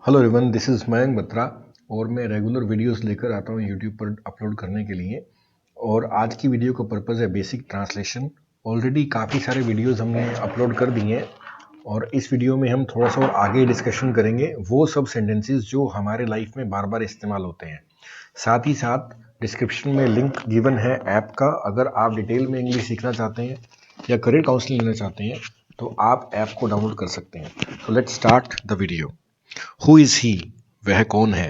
Hello everyone, this is Mayank Batra और मैं regular videos लेकर आता हूँ यूट्यूब पर अपलोड करने के लिए। और आज की वीडियो का पर्पज़ है बेसिक ट्रांसलेशन। ऑलरेडी काफ़ी सारे वीडियोस हमने अपलोड कर दिए हैं और इस वीडियो में हम थोड़ा सा और आगे डिस्कशन करेंगे वो सब सेंटेंसेस जो हमारे लाइफ में बार बार इस्तेमाल होते हैं। साथ ही साथ डिस्क्रिप्शन में लिंक गिवन है ऐप का। अगर आप डिटेल में इंग्लिश सीखना चाहते हैं या करियर काउंसलिंग लेना चाहते हैं तो आप ऐप को डाउनलोड कर सकते हैं। तो let's start the video. Who is he, वह कौन है।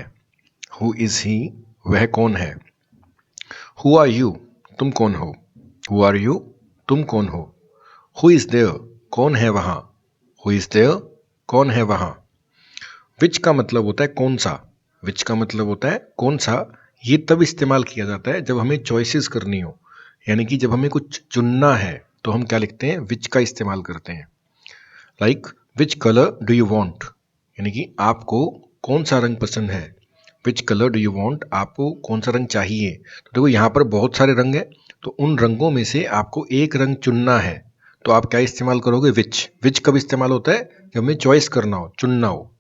हु इज़ ही, वह कौन है। हु आर यू, तुम कौन हो। हु आर यू, तुम कौन हो। हु इज़ देयर, कौन है वहाँ। हु इज़ देयर, कौन है वहाँ। विच का मतलब होता है कौन सा। विच का मतलब होता है कौन सा। ये तब इस्तेमाल किया जाता है जब हमें चॉइसेस करनी हो, यानी कि जब हमें कुछ चुनना है तो हम क्या लिखते हैं, विच का इस्तेमाल करते हैं। Like which colour do you want, यानी कि आपको कौन सा रंग पसंद है। Which colour do you want, आपको कौन सा रंग चाहिए। तो देखो यहाँ पर बहुत सारे रंग हैं, तो उन रंगों में से आपको एक रंग चुनना है तो आप क्या इस्तेमाल करोगे, विच। विच कब इस्तेमाल होता है, जब हमें चॉइस करना हो, चुनना हो।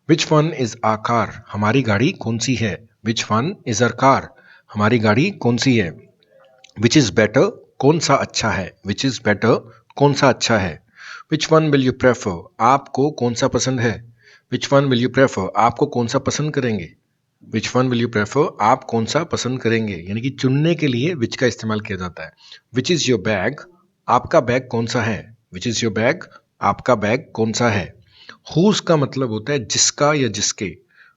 Which one is our car, हमारी गाड़ी कौन सी है। Which one is our car, हमारी गाड़ी कौन सी है। विच इज बेटर, कौन सा अच्छा है। विच इज बेटर, कौन सा अच्छा है। Which one will you prefer, आपको कौन सा पसंद है। Which one will you prefer, आपको कौन सा पसंद करेंगे। Which one will you prefer, आप कौन सा पसंद करेंगे, यानी कि चुनने के लिए विच का इस्तेमाल किया जाता है। विच इज योर बैग, आपका बैग कौन सा है। विच इज योर बैग, आपका बैग कौन सा है। हुज का मतलब होता है जिसका या जिसके।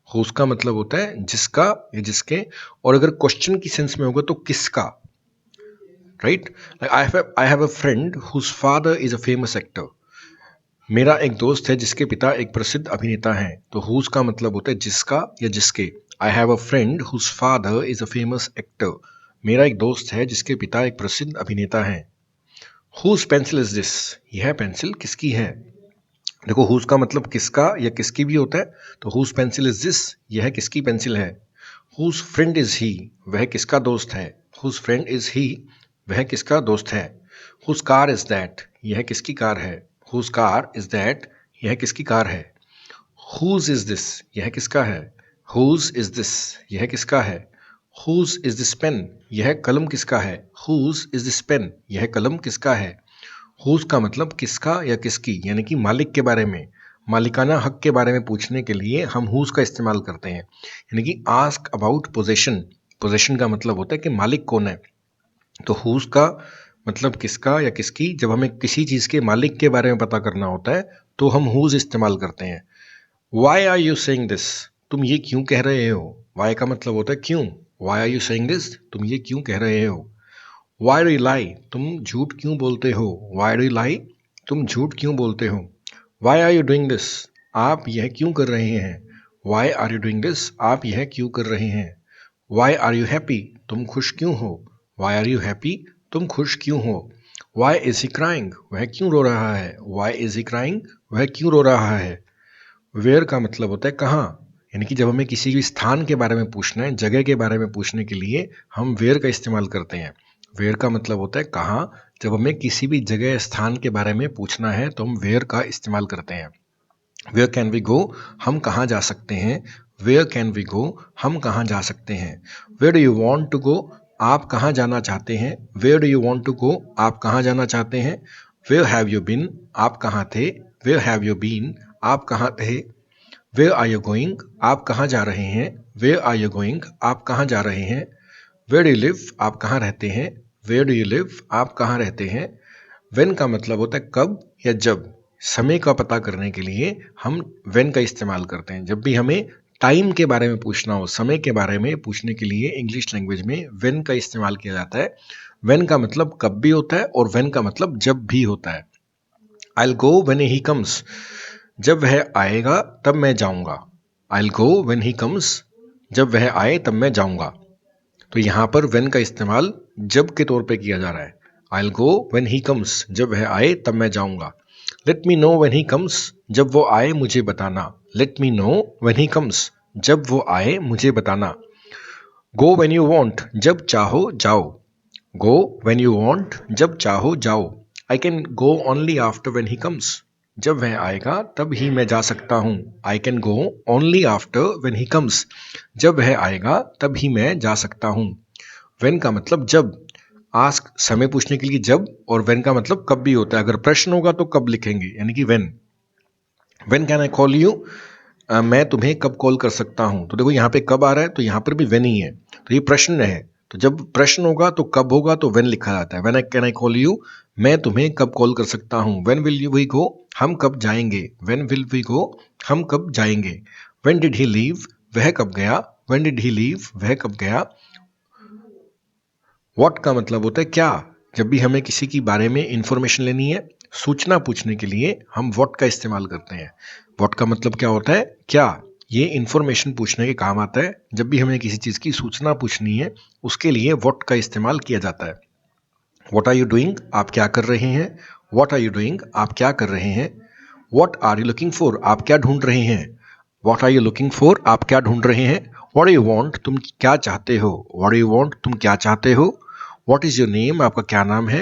हुज का मतलब होता है जिसका या जिसके। और अगर क्वेश्चन की सेंस में होगा तो किसका, right. I have a friend whose father is a famous actor, मेरा एक दोस्त है जिसके पिता एक प्रसिद्ध अभिनेता हैं। तो हुज का मतलब होता है जिसका या जिसके। I have a friend whose father is a famous actor, मेरा एक दोस्त है जिसके पिता एक प्रसिद्ध अभिनेता हैं। हुज पेंसिल इज दिस, यह पेंसिल किसकी है। देखो हुज का मतलब किसका या किसकी भी होता है, तो हुज पेंसिल इज दिस, यह किसकी पेंसिल है। हुज फ्रेंड इज ही, वह किसका दोस्त है। हुज फ्रेंड इज ही, वह किसका दोस्त है। हुज कार इज दैट, यह किसकी कार है। हुज कार इज दैट, यह किसकी कार है। हुज इज दिस, यह किसका है। हुज इज दिस, यह किसका है। हुज इज दिस पेन, यह कलम किसका है। हुज इज दिस पेन, यह कलम किसका है। हुज का मतलब किसका या किसकी, यानी कि मालिक के बारे में, मालिकाना हक के बारे में पूछने के लिए हम हुज का इस्तेमाल करते हैं। यानी कि आस्क अबाउट पोजेशन, पोजेशन का मतलब होता है कि मालिक कौन है। तो हुज का मतलब किसका या किसकी, जब हमें किसी चीज़ के मालिक के बारे में पता करना होता है तो हम हुज इस्तेमाल करते हैं। Why are you saying this, तुम ये क्यों कह रहे हो। वाई का मतलब होता है क्यों। Why are you saying this, तुम ये क्यों कह रहे हो। वाई डू यू लाई, तुम झूठ क्यों बोलते हो। वाई डू यू लाई, तुम झूठ क्यों बोलते हो। Why are you doing this, आप यह क्यों कर रहे हैं। Why are you doing this, आप यह क्यों कर रहे हैं। वाई आर यू हैप्पी, तुम खुश क्यों हो। वाई आर यू हैप्पी, तुम खुश क्यों हो। वाई इज ही क्राइंग, वह क्यों रो रहा है। वाई इज ही क्राइंग, वह क्यों रो रहा है। वेयर का मतलब होता है कहाँ, यानी कि जब हमें किसी भी स्थान के बारे में पूछना है, जगह के बारे में पूछने के लिए हम वेयर का इस्तेमाल करते हैं। वेयर का मतलब होता है कहाँ, जब हमें किसी भी जगह स्थान के बारे में पूछना है तो हम वेयर का इस्तेमाल करते हैं। वेयर कैन वी गो, हम कहाँ जा सकते हैं। वेयर कैन वी गो, हम कहाँ जा सकते हैं। Where do you want to go, आप कहाँ जाना चाहते हैं। Where do you want to go, आप कहाँ जाना चाहते हैं। वेयर हैव यू बीन, आप कहाँ थे। वेयर हैव यू बीन, आप कहाँ थे। वेयर आर यू गोइंग, आप कहाँ जा रहे हैं। वेयर आर यू गोइंग, आप कहाँ जा रहे हैं। वेयर डू यू लिव, आप कहाँ रहते हैं। वेयर डू यू लिव, आप कहाँ रहते हैं। वेन का मतलब होता है कब या जब, समय का पता करने के लिए हम वेन का इस्तेमाल करते हैं। जब भी हमें टाइम के बारे में पूछना हो, समय के बारे में पूछने के लिए इंग्लिश लैंग्वेज में वेन का इस्तेमाल किया जाता है। वेन का मतलब कब भी होता है और वेन का मतलब जब भी होता है। I will go when he comes, जब वह आएगा तब मैं जाऊंगा। I will go when he comes, जब वह आए तब मैं जाऊंगा। तो यहाँ पर व्हेन का इस्तेमाल जब के तौर पे किया जा रहा है। I will go when he comes, जब वह आए तब मैं जाऊंगा। Let me know when he comes, जब वो आए मुझे बताना। Let me know when he comes, जब वो आए मुझे बताना। गो व्हेन यू वांट, जब चाहो जाओ। गो व्हेन यू वांट, जब चाहो जाओ। I can go only after when he comes, जब वह आएगा तब ही मैं जा सकता हूँ। I can go only after when he comes. जब वह आएगा तब ही मैं जा सकता हूँ। व्हेन का मतलब जब, आस्क समय पूछने के लिए जब, और व्हेन का मतलब कब भी होता है। अगर प्रश्न होगा तो कब लिखेंगे, यानी कि when. When can I call you, मैं तुम्हें कब कॉल कर सकता हूं। तो देखो यहाँ पे कब आ रहा है, तो यहाँ पर भी व्हेन ही है, तो ये प्रश्न है। तो जब प्रश्न होगा तो कब होगा तो व्हेन लिखा जाता है। When I can I call you, मैं तुम्हें कब कॉल कर सकता हूं। When will you we go, हम कब जाएंगे। व्हेन विल वी गो, हम कब जाएंगे। व्हेन डिड ही लीव, वह कब गया। व्हेन डिड ही लीव, वह कब गया। व्हाट का मतलब होता है क्या। जब भी हमें किसी के बारे में इंफॉर्मेशन लेनी है, सूचना पूछने के लिए हम व्हाट का इस्तेमाल करते हैं। व्हाट का मतलब क्या होता है, क्या। ये इंफॉर्मेशन पूछने के काम आता है। जब भी हमें किसी चीज़ की सूचना पूछनी है, उसके लिए व्हाट का इस्तेमाल किया जाता है। व्हाट आर यू डूइंग, आप क्या कर रहे हैं। व्हाट आर यू डूइंग, आप क्या कर रहे हैं। What are you looking for, आप क्या ढूंढ रहे हैं। What are you looking for, आप क्या ढूंढ रहे हैं। व्हाट यू वांट, तुम क्या चाहते हो। व्हाट यू वांट, तुम क्या चाहते हो। व्हाट इज योर नेम, आपका क्या नाम है।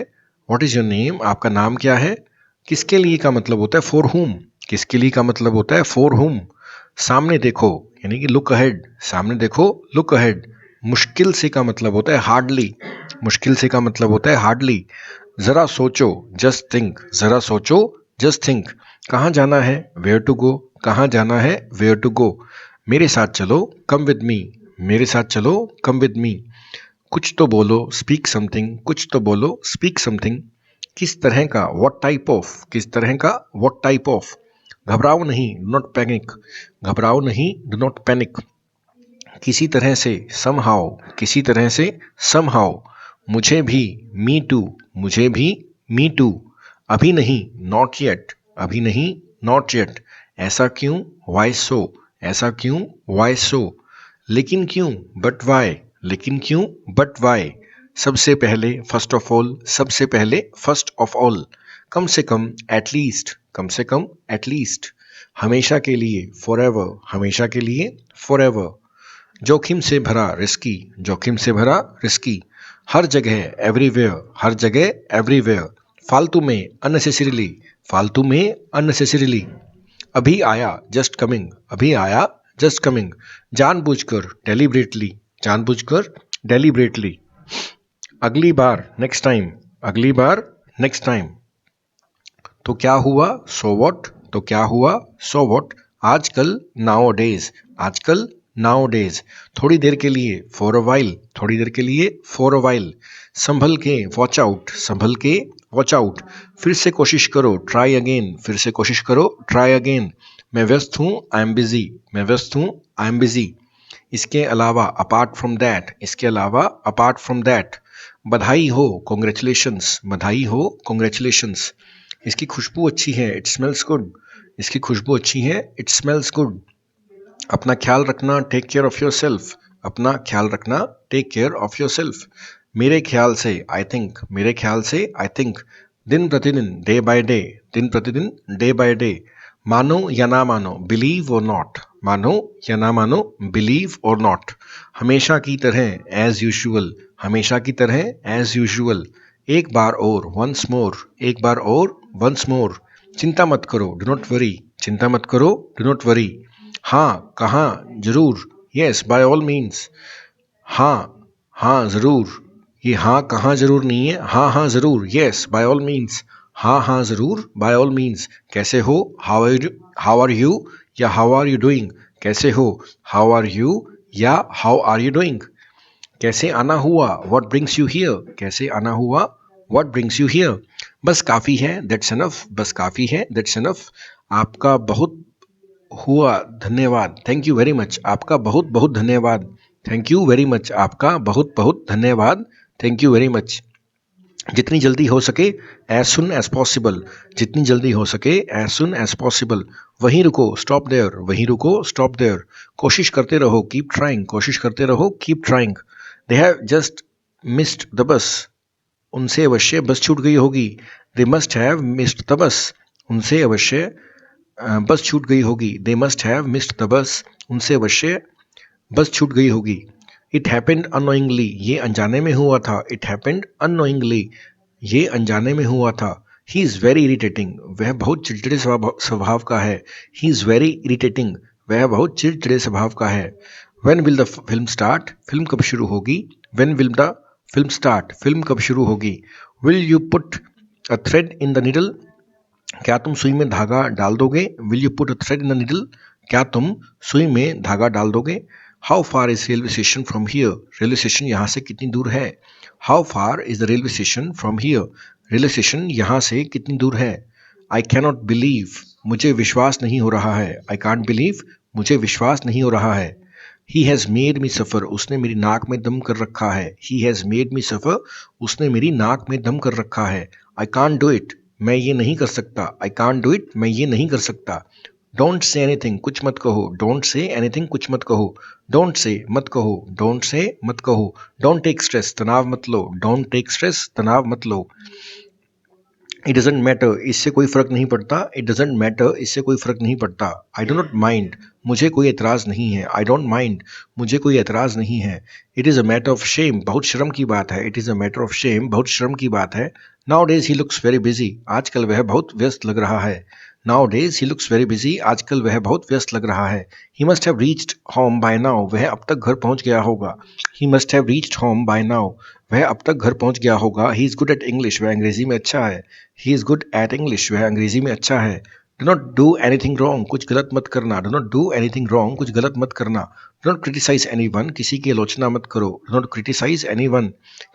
व्हाट इज योर नेम, आपका नाम क्या है। किसके लिए का मतलब होता है फॉर हुम। किसके लिए का मतलब होता है फॉर हुम। सामने देखो, यानी कि लुक अहेड। सामने देखो, लुक अहेड। मुश्किल से का मतलब होता है हार्डली। मुश्किल से का मतलब होता है हार्डली। जरा सोचो, जस्ट थिंक। जरा सोचो, जस्ट थिंक। कहाँ जाना है, वेयर टू गो। कहाँ जाना है, वेयर टू गो। मेरे साथ चलो, कम विद मी। मेरे साथ चलो, कम विद मी। कुछ तो बोलो, स्पीक समथिंग। कुछ तो बोलो, स्पीक समथिंग। किस तरह का, व्हाट टाइप ऑफ। किस तरह का, व्हाट टाइप ऑफ। घबराओ नहीं, डू नॉट पैनिक। घबराओ नहीं, डू नॉट पैनिक। किसी तरह से, समहाउ। किसी तरह से, समहाउ। मुझे भी, मी टू। मुझे भी, मी टू। अभी नहीं, नॉट येट। अभी नहीं, नॉट येट। ऐसा क्यों, वाई सो। ऐसा क्यों, वाई सो। लेकिन क्यों, बट वाई। लेकिन क्यों, बट वाई। सबसे पहले, फर्स्ट ऑफ ऑल। सबसे पहले, फर्स्ट ऑफ ऑल। कम से कम, एटलीस्ट। कम से कम, एटलीस्ट। हमेशा के लिए, फॉर एवर। हमेशा के लिए, फॉर एवर। जोखिम से भरा, रिस्की। जोखिम से भरा, रिस्की। हर जगह, एवरीवेयर। हर जगह, एवरीवेयर। फालतू में, अननेसेसरीली। फालतू में, अननेसेसरीली। अभी आया, जस्ट कमिंग। अभी आया, जस्ट कमिंग। जानबूझकर, डेलिब्रेटली। जानबूझकर, डेलिब्रेटली। अगली बार, नेक्स्ट टाइम। अगली बार, नेक्स्ट टाइम। तो क्या हुआ, सो व्हाट। तो क्या हुआ, सो व्हाट। आजकल, नाउ डेज। आजकल, नाउ डेज। थोड़ी देर के लिए, फॉर अ वाइल। थोड़ी देर के लिए, फॉर अ वाइल। संभल के, वॉच आउट। संभल के, वॉच आउट। फिर से कोशिश करो, ट्राई अगेन। फिर से कोशिश करो, ट्राई अगेन। मैं व्यस्त हूँ, आई एम बिजी। मैं व्यस्त हूँ, आई एम बिजी। इसके अलावा, अपार्ट फ्रॉम दैट। इसके अलावा, अपार्ट फ्रॉम दैट। बधाई हो, कॉन्ग्रेचुलेशंस। बधाई हो, कॉन्ग्रेचुलेशंस। इसकी खुशबू अच्छी है, इट स्मेल्स गुड। इसकी खुशबू अच्छी है, इट स्मेल्स गुड। अपना ख्याल रखना, take care of yourself. अपना ख्याल रखना, take care of yourself. मेरे ख्याल से, आई थिंक। मेरे ख्याल से, आई थिंक। दिन प्रतिदिन, डे बाय डे। दिन प्रतिदिन, डे बाय डे। मानो या ना मानो, बिलीव और नॉट। मानो या ना मानो, बिलीव और नॉट। हमेशा की तरह, एज यूजुअल। हमेशा की तरह, एज यूजुअल। एक बार और, वंस मोर। एक बार और, वंस मोर। चिंता मत करो, डू नॉट वरी। चिंता मत करो, डू नॉट वरी। हाँ, कहाँ, जरूर। Yes, by all means. हाँ, हाँ, जरूर। ये हाँ कहाँ जरूर नहीं है, हाँ हाँ जरूर। Yes, by all means. हाँ हाँ जरूर, बाय ऑल मीन्स। कैसे हो, how are you. How are you या हाउ आर यू डूइंग। कैसे हो, हाउ आर यू या हाउ आर यू डूइंग। कैसे आना हुआ, व्हाट ब्रिंग्स यू हियर। कैसे आना हुआ, व्हाट ब्रिंग्स यू हियर। बस काफी है, दैट्स एनफ। बस काफी है, दैट्स एनफ। आपका बहुत हुआ, धन्यवाद। Thank you very much. आपका बहुत बहुत धन्यवाद। Thank you very much. आपका बहुत बहुत धन्यवाद। Thank you very much. जितनी जल्दी हो सके, एज सुन एज पॉसिबल। जितनी जल्दी हो सके, एज सुन एज पॉसिबल। वहीं रुको, स्टॉप देयर। वहीं रुको, स्टॉप देयर। कोशिश करते रहो, कीप ट्राइंग। कोशिश करते रहो, keep trying. They have just missed the bus. उनसे अवश्य बस छूट गई होगी। They must have missed the bus. उनसे अवश्य बस छूट गई होगी। They must have missed the bus. उनसे अवश्य बस छूट गई होगी। It happened unknowingly. ये अनजाने में हुआ था। It happened unknowingly. ये अनजाने में हुआ था। ही इज़ वेरी इरिटेटिंग, वह बहुत चिड़चिड़े स्वभाव का है। ही इज़ वेरी इरिटेटिंग, वह बहुत चिड़चिड़े स्वभाव का है। When will the film start, film कब शुरू होगी। When will the film start, film कब शुरू होगी। Will you put a thread in the needle, क्या तुम सुई में धागा डाल दोगे। Will you put a thread in the needle, क्या तुम सुई में धागा डाल दोगे। How far is railway station from here, railway station यहाँ से कितनी दूर है। How far is the railway station from here, railway station यहाँ से कितनी दूर है। आई कैनॉट बिलीव, मुझे विश्वास नहीं हो रहा है। आई कांट बिलीव, मुझे विश्वास नहीं हो रहा है। ही हैज़ मेड मी सफ़र, उसने मेरी नाक में दम कर रखा है। ही हैज़ मेड मी सफ़र, उसने मेरी नाक में दम कर रखा है। आई कांट डू इट, मैं ये नहीं कर सकता। आई कांट डू इट, मैं ये नहीं कर सकता। डोंट से एनीथिंग, कुछ मत कहो। डोंट से एनीथिंग, कुछ मत कहो। डोंट से, मत कहो। डोंट से, मत कहो। डोंट टेक स्ट्रेस, तनाव मत लो। डोंट टेक स्ट्रेस, तनाव मत लो। इट डजेंट मैटर, इससे कोई फर्क नहीं पड़ता। इट डजेंट मैटर, इससे कोई फर्क नहीं पड़ता। आई डो नॉट माइंड, मुझे कोई एतराज़ नहीं है। आई डोंट माइंड, मुझे कोई एतराज़ नहीं है। It is a matter of shame, बहुत शर्म की बात है। It is a matter of shame, बहुत शर्म की बात है। Nowadays he looks very busy, आजकल वह बहुत व्यस्त लग रहा है। Nowadays he looks very busy, आजकल वह बहुत व्यस्त लग रहा है। He must have reached home by now, वह अब तक घर पहुंच गया होगा। He must have reached home by now, वह अब तक घर पहुंच गया होगा। He is good at English, वह अंग्रेजी में अच्छा है। He is good at English, वह अंग्रेजी में अच्छा है। Do not do anything wrong, कुछ गलत मत करना। Do not do anything wrong, कुछ गलत मत करना। Do not criticise anyone, किसी की आलोचना मत करो। Do not criticise anyone,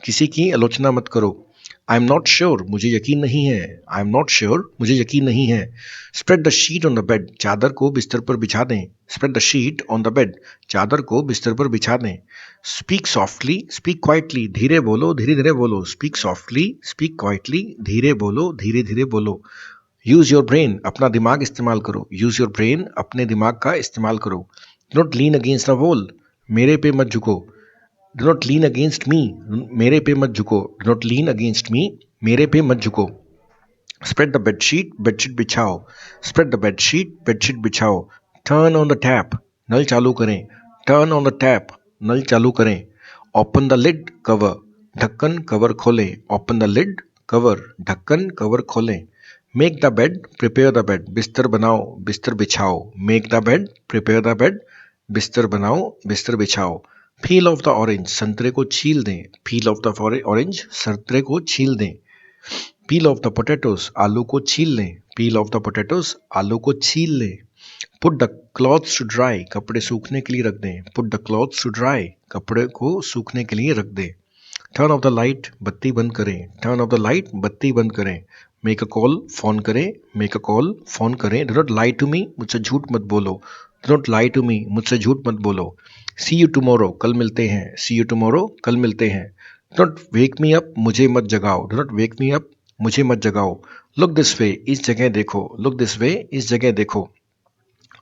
किसी की आलोचना मत करो। आई एम नॉट श्योर, मुझे यकीन नहीं है। आई एम नॉट श्योर, मुझे यकीन नहीं है। Spread the sheet on the bed, चादर को बिस्तर पर बिछा दें। Spread the sheet on the bed, चादर को बिस्तर पर बिछा दें। स्पीक सॉफ्टली, स्पीक क्वाइटली, धीरे बोलो, धीरे धीरे बोलो। स्पीक सॉफ्टली, स्पीक क्वाइटली, धीरे बोलो, धीरे धीरे बोलो। यूज योर ब्रेन, अपना दिमाग इस्तेमाल करो। यूज योर ब्रेन, अपने दिमाग का इस्तेमाल करो। Do not lean against the wall, मेरे पे मत झुको। Do not lean against me, मेरे पे मत झुको। Do not lean against me, मेरे पे मत झुको। स्प्रेड द बेडशीट, बेडशीट बिछाओ। स्प्रेड द बेडशीट, बेडशीट बिछाओ। टर्न ऑन द टैप, नल चालू करें। टर्न ऑन द टैप, नल चालू करें। ओपन द लिड कवर, ढक्कन कवर खोलें। ओपन द लिड कवर, ढक्कन कवर खोलें। Make the bed, prepare the bed, बिस्तर बनाओ, बिस्तर बिछाओ। Make the bed, prepare the bed, बिस्तर बनाओ, बिस्तर बिछाओ। पील ऑफ द ऑरेंज, संतरे को छील दें। पील ऑफ द ऑरेंज, संतरे को छील दें। पील ऑफ द पोटैटोज, आलू को छील लें। पील ऑफ द पोटैटोज, आलू को छील लें। Put the clothes to dry, कपड़े सूखने के लिए रख दें। Put the clothes to dry, कपड़े को सूखने के लिए रख दें। टर्न ऑफ द लाइट, बत्ती बंद करें। टर्न ऑफ द लाइट, बत्ती बंद करें। मेक अ कॉल, फोन करें। मेक अ कॉल, फोन करें। Do not lie to me, मुझसे झूठ मत बोलो। Do not lie to me, मुझसे झूठ मत बोलो। सी यू टुमारो, कल मिलते हैं। सी यू टुमारो, कल मिलते हैं। Do not wake me up, मुझे मत जगाओ। Do not wake me up, मुझे मत जगाओ। लुक दिस वे, इस जगह देखो। लुक दिस वे, इस जगह देखो।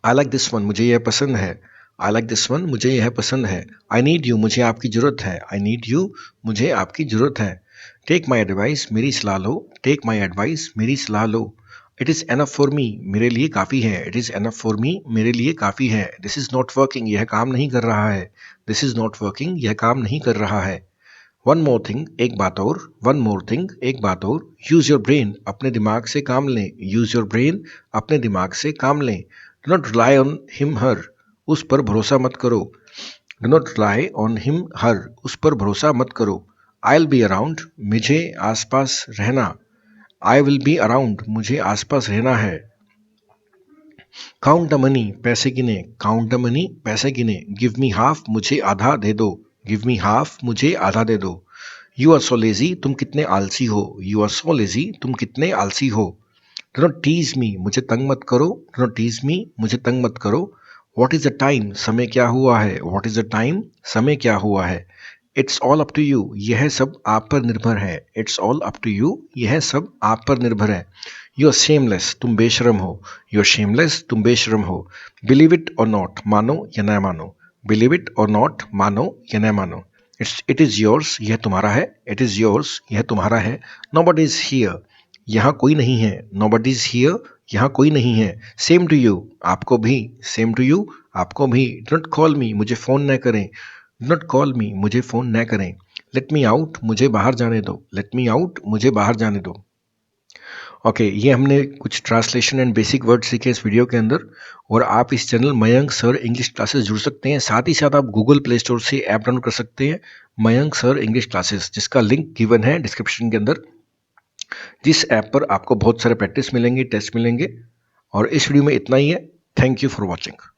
आई लाइक दिस वन, मुझे यह पसंद है। आई लाइक दिस वन, मुझे यह पसंद है। आई नीड यू, मुझे आपकी ज़रूरत है। आई नीड यू, मुझे आपकी ज़रूरत है। टेक माई एडवाइस, मेरी सलाह लो। टेक माई एडवाइस, मेरी सलाह लो। It is enough for me, मेरे लिए काफ़ी है। It is enough for me, मेरे लिए काफ़ी है। दिस इज़ नॉट वर्किंग, यह काम नहीं कर रहा है। दिस इज़ नॉट वर्किंग, यह काम नहीं कर रहा है। वन मोर थिंग, एक बात और। वन मोर थिंग, एक बात और। यूज़ योर ब्रेन, अपने दिमाग से काम लें। यूज़ योर ब्रेन, अपने दिमाग से काम लें। Do not rely on him her, उस पर भरोसा मत करो। Do not rely on him her, उस पर भरोसा मत करो। आई विल बी अराउंड, मुझे आसपास रहना। आई विल बी अराउंड, मुझे आसपास रहना है। काउंट द मनी, पैसे गिने। काउंट द मनी, पैसे गिने। गिव मी हाफ, मुझे आधा दे दो। गिव मी हाफ, मुझे आधा दे दो। यू आर सो लेजी, तुम कितने आलसी हो। यू आर सो लेजी, तुम कितने आलसी हो। डो नॉट टीज मी, मुझे तंग मत करो। डो नॉट टीज मी, मुझे तंग मत करो। वॉट इज द टाइम, समय क्या हुआ है। वॉट इज द टाइम, समय क्या हुआ है। It's all up to you, यह सब आप पर निर्भर है। It's all up to you, यह सब आप पर निर्भर है। यू आर शेमलेस, तुम बेशरम हो। यू आर शेमलेस, तुम बेशरम हो। बिलीव इट और नॉट, मानो या न मानो। बिलीव इट और नॉट, मानो या न मानो। इट इज़ योर्स, यह तुम्हारा है। इट इज़ योर्स, यह तुम्हारा है। नोबडी इज हियर, यहाँ कोई नहीं है। नोबडी इज हियर, यहाँ कोई नहीं है। सेम टू यू, आपको भी। सेम टू यू, आपको भी। डो नॉट कॉल मी, मुझे फ़ोन न करें। डो नॉट कॉल मी, मुझे फ़ोन न करें। लेट मी आउट, मुझे बाहर जाने दो। लेट मी आउट, मुझे बाहर जाने दो। ओके, ये हमने कुछ ट्रांसलेशन एंड बेसिक वर्ड सीखे इस वीडियो के अंदर। और आप इस channel Mayank sir English classes जुड़ सकते हैं। साथ ही साथ आप गूगल प्ले स्टोर से ऐप डाउनलोड कर सकते हैं, मयंक सर इंग्लिश क्लासेस, जिसका लिंक गिवन है डिस्क्रिप्शन के अंदर। जिस ऐप पर आपको बहुत सारे प्रैक्टिस मिलेंगे, टेस्ट मिलेंगे। और इस वीडियो में इतना ही है। Thank you for watching.